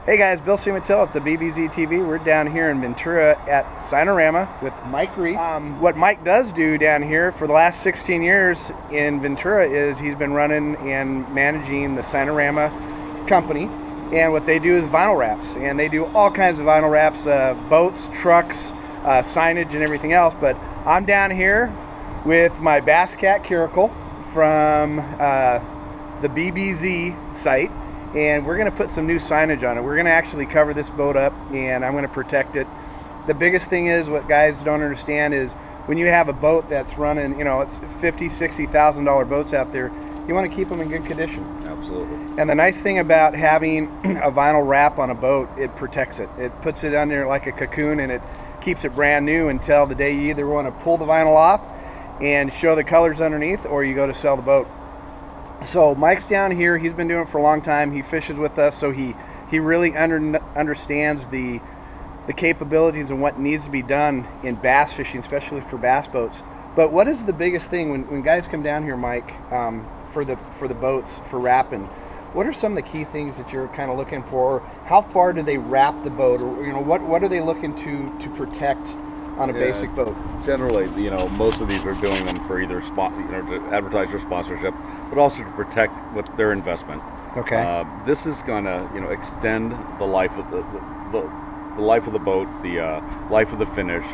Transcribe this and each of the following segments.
Hey guys, Bill Siemantel at the BBZ TV. We're down here in Ventura at Signarama with Mike Reese. What Mike does do down here for the last 16 years in Ventura is he's been running and managing the Signarama company. And what they do is vinyl wraps. And they do all kinds of vinyl wraps, boats, trucks, signage, and everything else. But I'm down here with my Bass Cat Caracal from the BBZ site. And we're going to put some new signage on it. We're going to actually cover this boat up, and I'm going to protect it. The biggest thing is, what guys don't understand is, when you have a boat that's running, you know, it's $50,000, $60,000 boats out there, you want to keep them in good condition. Absolutely. And the nice thing about having a vinyl wrap on a boat, it protects it. It puts it under like a cocoon, and it keeps it brand new until the day you either want to pull the vinyl off and show the colors underneath, or you go to sell the boat. So Mike's down here. He's been doing it for a long time. He fishes with us, so he really understands the capabilities and what needs to be done in bass fishing, especially for bass boats. But what is the biggest thing when guys come down here, Mike, for the boats, for wrapping? What are some of the key things that you're kind of looking for? How far do they wrap the boat, or what are they looking to protect on a basic boat? Generally, most of these are doing them for either to advertise their sponsorship, but also to protect their investment. Okay. This is going to extend the life of the life of the boat, the life of the finish,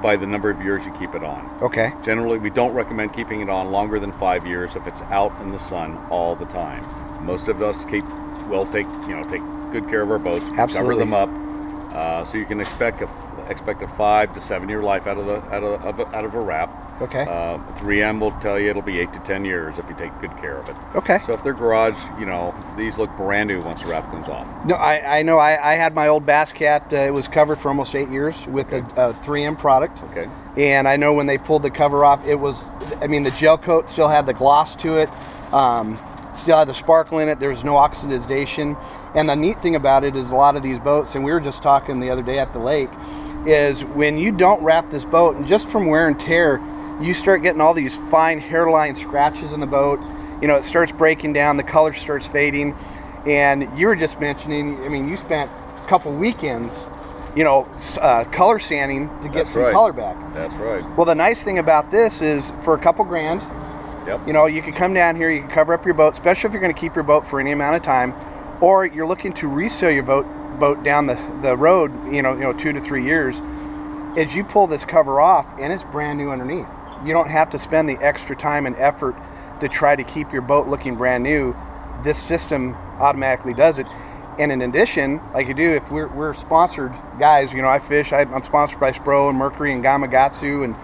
by the number of years you keep it on. Okay. Generally, we don't recommend keeping it on longer than 5 years if it's out in the sun all the time. Most of us take good care of our boats. Absolutely. Cover them up, so you can expect a 5 to 7 year life out of a wrap. Okay. 3M will tell you it'll be 8 to 10 years if you take good care of it. Okay. So if they're garage, these look brand new once the wrap comes on. No, I know. I had my old Bass Cat. It was covered for almost 8 years with a 3M product. Okay. And I know when they pulled the cover off, it was, the gel coat still had the gloss to it, still had the sparkle in it. There was no oxidization. And the neat thing about it is, a lot of these boats, and we were just talking the other day at the lake, is when you don't wrap this boat, and just from wear and tear, you start getting all these fine hairline scratches in the boat. It starts breaking down, the color starts fading. And you were just mentioning, you spent a couple weekends, color sanding to get some color back. That's right. Well, the nice thing about this is, for a couple grand, yep, you can come down here, you can cover up your boat, especially if you're going to keep your boat for any amount of time, or you're looking to resell your boat down the road, 2 to 3 years. As you pull this cover off, and it's brand new underneath, you don't have to spend the extra time and effort to try to keep your boat looking brand new. This system automatically does it. And in addition, like you do, if we're sponsored guys, I fish, I'm sponsored by Spro and Mercury and Gamakatsu, and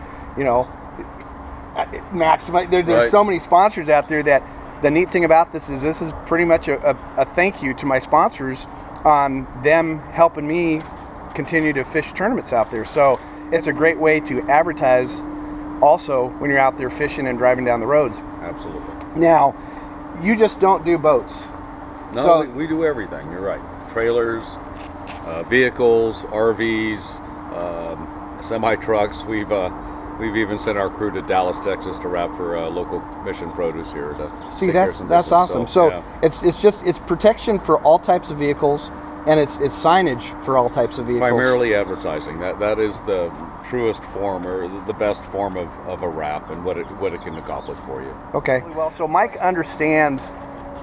Max. There's right. So many sponsors out there that the neat thing about this is pretty much a thank you to my sponsors on them helping me continue to fish tournaments out there. So it's a great way to advertise also when you're out there fishing and driving down the roads. Absolutely. Now, you just don't do boats. No, so, we do everything. You're right. Trailers, vehicles, RVs, semi-trucks. We've even sent our crew to Dallas, Texas to wrap for local Mission Produce here. See, that's awesome. So yeah. It's protection for all types of vehicles, and it's signage for all types of vehicles. Primarily advertising. That is the truest form, or the best form of a wrap, and what it can accomplish for you. Okay. Well, so Mike understands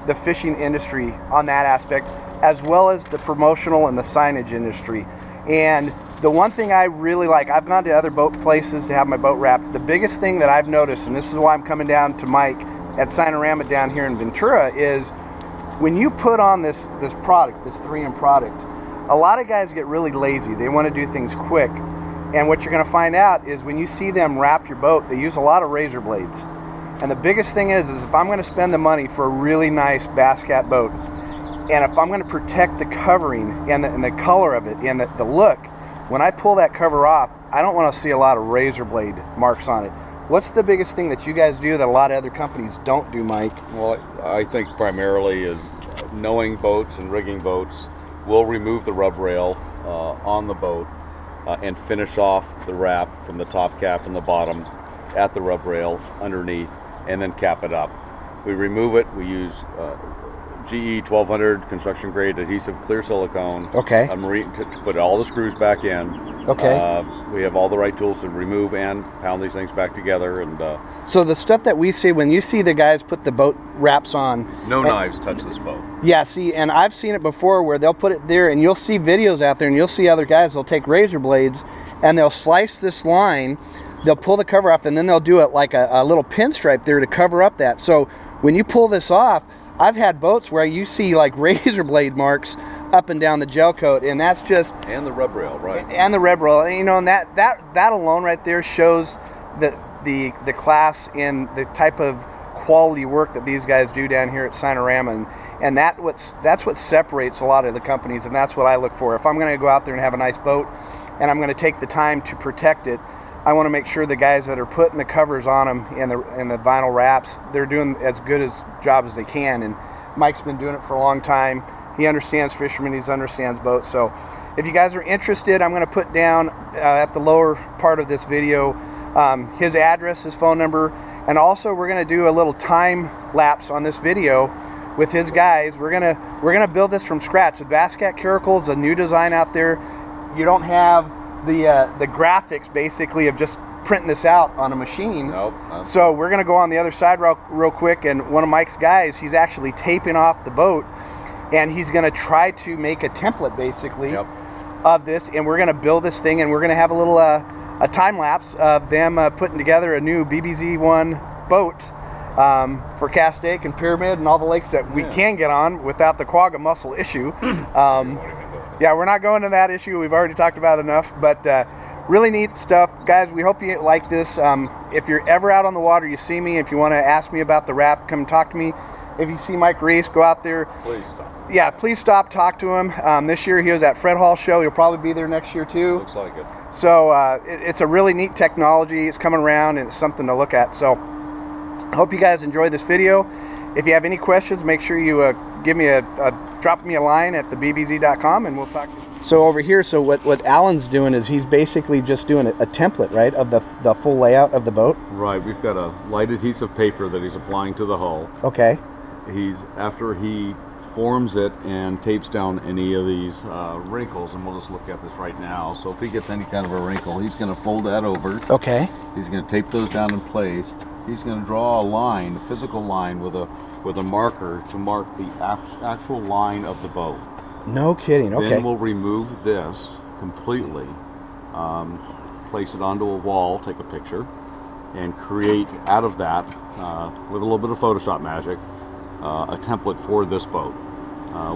the fishing industry on that aspect, as well as the promotional and the signage industry. And the one thing I really like, I've gone to other boat places to have my boat wrapped. The biggest thing that I've noticed, and this is why I'm coming down to Mike at Signarama down here in Ventura, is when you put on this product, this 3M product, a lot of guys get really lazy. They want to do things quick. And what you're going to find out is, when you see them wrap your boat, they use a lot of razor blades. And the biggest thing is if I'm going to spend the money for a really nice Bass Cat boat, and if I'm going to protect the covering and the color of it and the look, when I pull that cover off, I don't want to see a lot of razor blade marks on it. What's the biggest thing that you guys do that a lot of other companies don't do, Mike? Well, I think primarily is knowing boats and rigging boats. We'll remove the rub rail on the boat and finish off the wrap from the top cap and the bottom at the rub rail underneath, and then cap it up. We remove it. We use GE 1200 construction grade adhesive clear silicone. Okay. A marine to put all the screws back in. Okay. We have all the right tools to remove and pound these things back together. And so the stuff that we see when you see the guys put the boat wraps on, no knives touch this boat. Yeah, see, and I've seen it before where they'll put it there, and you'll see videos out there, and you'll see other guys. They'll take razor blades and they'll slice this line. They'll pull the cover off, and then they'll do it like a little pinstripe there to cover up that. So when you pull this off, I've had boats where you see like razor blade marks up and down the gel coat, and that's just... And the rub rail, right. And the rub rail. You know, and that alone right there shows the class and the type of quality work that these guys do down here at Signarama, and that's what separates a lot of the companies, and that's what I look for. If I'm going to go out there and have a nice boat, and I'm going to take the time to protect it, I want to make sure the guys that are putting the covers on them and the vinyl wraps, they're doing as good a job as they can. And Mike's been doing it for a long time. He understands fishermen, he understands boats. So if you guys are interested, I'm going to put down at the lower part of this video his address, his phone number, and also we're going to do a little time lapse on this video with his guys. We're gonna build this from scratch. The Bass Cat Caracal is a new design out there. You don't have the graphics basically of just printing this out on a machine. Nope. So we're gonna go on the other side real quick, and one of Mike's guys, he's actually taping off the boat, and he's gonna try to make a template basically of this, and we're gonna build this thing, and we're gonna have a little a time lapse of them putting together a new BBZ1 boat for Castaic and Pyramid and all the lakes that we can get on without the quagga mussel issue. Yeah, we're not going to that issue. We've already talked about enough, but really neat stuff. Guys, we hope you like this. If you're ever out on the water, you see me. If you want to ask me about the wrap, come talk to me. If you see Mike Reese, go out there. Please stop. Yeah, please stop, talk to him. This year he was at Fred Hall Show. He'll probably be there next year too. Looks like it. So it's a really neat technology. It's coming around, and it's something to look at. So I hope you guys enjoyed this video. If you have any questions, make sure you give me drop me a line at thebBZ.com, and we'll talk to you. So over here, so what Alan's doing is he's basically just doing a template, right, of the full layout of the boat. Right. We've got a light adhesive paper that he's applying to the hull. Okay. After he forms it and tapes down any of these wrinkles, and we'll just look at this right now. So if he gets any kind of a wrinkle, he's going to fold that over. Okay. He's going to tape those down in place. He's going to draw a line, a physical line with a marker to mark the actual line of the boat. No kidding. Okay. Then we'll remove this completely, place it onto a wall, take a picture, and create out of that, with a little bit of Photoshop magic, a template for this boat.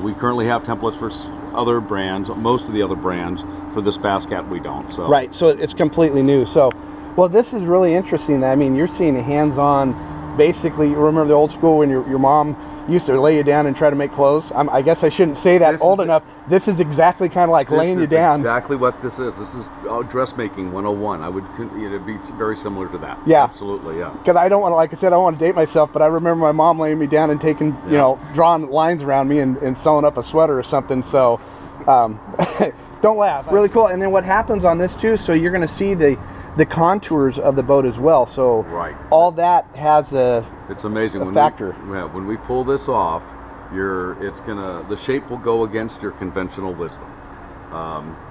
We currently have templates for other brands. Most of the other brands, for this Bass Cat, we don't. So. Right. So it's completely new. So, well, this is really interesting. I mean, you're seeing hands-on. Basically, you remember the old school when your mom used to lay you down and try to make clothes? I guess I shouldn't say that old enough. This is exactly kind of like laying you down. Exactly what this is. This is dressmaking 101. I would, it'd be very similar to that. Yeah. Absolutely, yeah. Because I don't want to, like I said, I don't want to date myself, but I remember my mom laying me down and taking, you know, drawing lines around me and sewing up a sweater or something. So, don't laugh. Really cool. And then what happens on this too, so you're going to see the contours of the boat as well. So right. All that has it's amazing factor. When we pull this off, the shape will go against your conventional wisdom.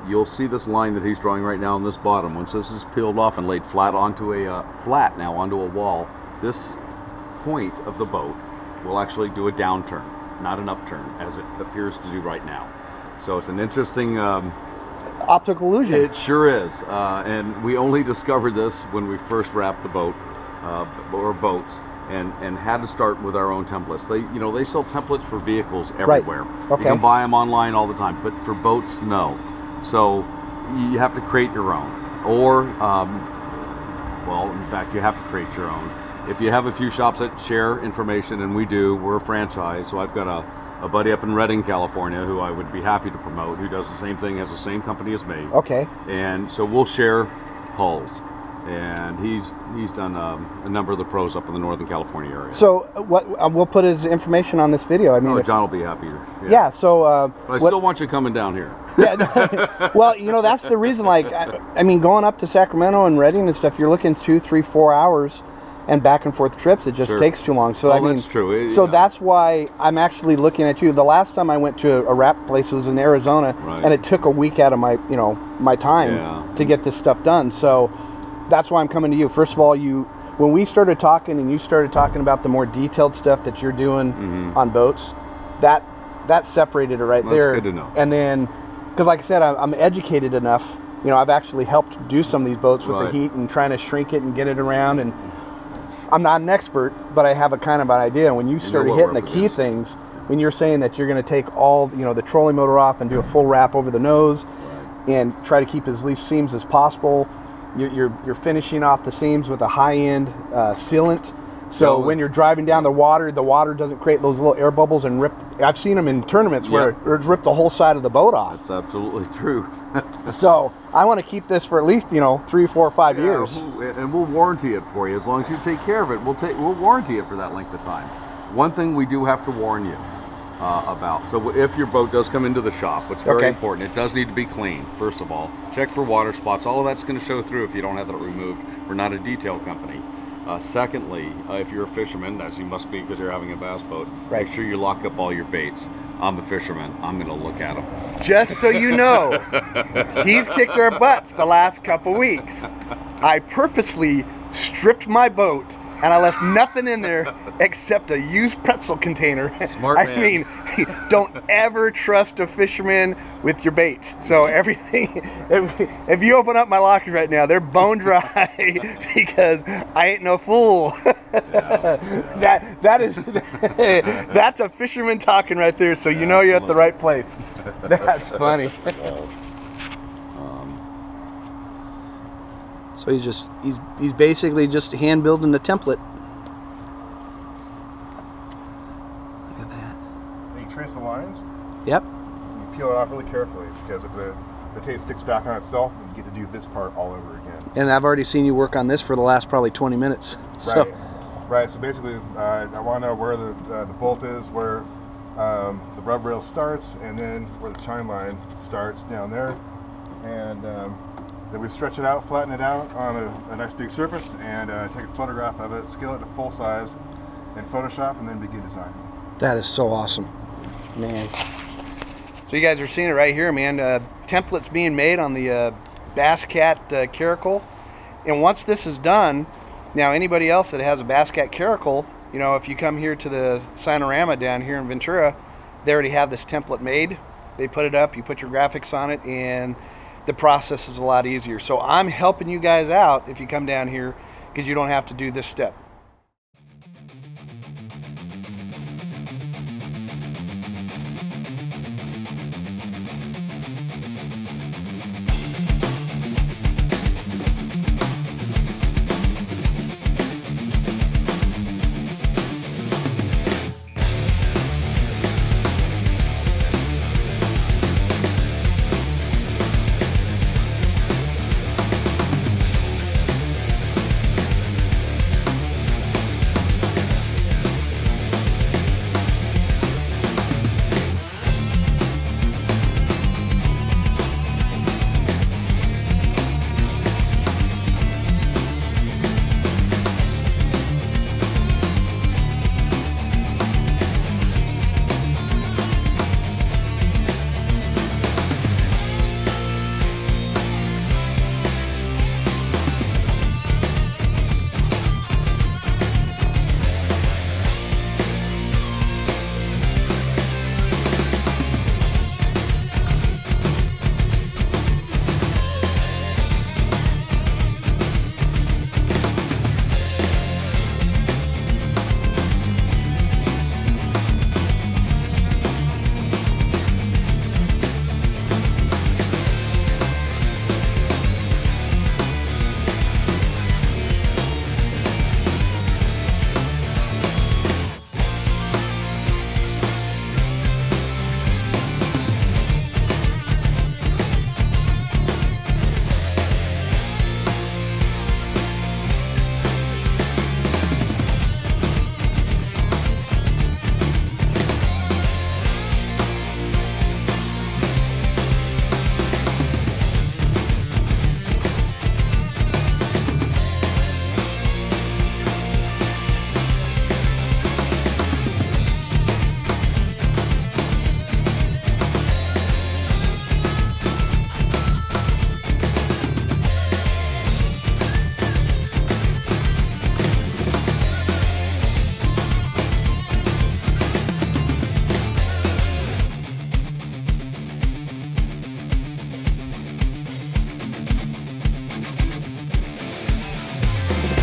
You'll see this line that he's drawing right now on this bottom. Once this is peeled off and laid flat onto onto a wall, this point of the boat will actually do a downturn, not an upturn, as it appears to do right now. So it's an interesting optical illusion. It sure is, and we only discovered this when we first wrapped the boat, or boats, and had to start with our own templates. They sell templates for vehicles everywhere. Right. Okay. You can buy them online all the time, but for boats, no. So you have to create your own, or well, in fact, you have to create your own. If you have a few shops that share information, and we do, we're a franchise. So I've got a buddy up in Redding, California, who I would be happy to promote, who does the same thing, has the same company as me. Okay. And so we'll share hulls, and he's done a number of the pros up in the Northern California area. So we'll put his information on this video. I mean, John will be happy. Yeah. So. But I still want you coming down here. Yeah. Well, that's the reason. Like, I mean, going up to Sacramento and Redding and stuff, you're looking 2, 3, 4 hours. and back and forth trips, it just takes too long. So I mean, that's true. That's why I'm actually looking at you. The last time I went to a wrap place was in Arizona, and it took a week out of my my time to get this stuff done. So that's why I'm coming to you. First of all, when we started talking and you started talking about the more detailed stuff that you're doing on boats, that separated it right there. That's good to know. And then, because like I said, I'm educated enough. I've actually helped do some of these boats with the heat and trying to shrink it and get it around. And I'm not an expert, but I have a kind of an idea. When you started hitting the key things, when you're saying that you're going to take all the trolling motor off and do a full wrap over the nose and try to keep as least seams as possible, you're finishing off the seams with a high-end sealant. So when you're driving down the water doesn't create those little air bubbles and rip. I've seen them in tournaments where it's ripped the whole side of the boat off. That's absolutely true. So I want to keep this for at least 3, 4, 5 years. And we'll warranty it for you as long as you take care of it. We'll warranty it for that length of time. One thing we do have to warn you about. So if your boat does come into the shop, what's very important, it does need to be clean. First of all, check for water spots. All of that's going to show through if you don't have that removed. We're not a detail company. Secondly, if you're a fisherman, as you must be because you're having a bass boat, make sure you lock up all your baits. I'm a fisherman. I'm going to look at them. Just so you know, he's kicked our butts the last couple weeks. I purposely stripped my boat and I left nothing in there except a used pretzel container. Smart man. I mean, don't ever trust a fisherman with your baits. So everything, if you open up my lockers right now, they're bone dry because I ain't no fool. That's a fisherman talking right there. So you know you're at the right place. That's funny. So he's basically just hand building the template. Look at that. You trace the lines. Yep. You peel it off really carefully because if the tape sticks back on itself, you get to do this part all over again. And I've already seen you work on this for the last probably 20 minutes. Right. So basically, I want to know where the bolt is, where the rub rail starts, and then where the chine line starts down there, and. Then we stretch it out, flatten it out on a nice big surface, and take a photograph of it, scale it to full size in Photoshop, and then begin designing. That is so awesome, man. So you guys are seeing it right here, man. Templates being made on the Bass Cat caracal. And once this is done, now anybody else that has a Bass Cat caracal, if you come here to the Signarama down here in Ventura, they already have this template made. They put it up, you put your graphics on it, and the process is a lot easier. So I'm helping you guys out if you come down here because you don't have to do this step. Bye.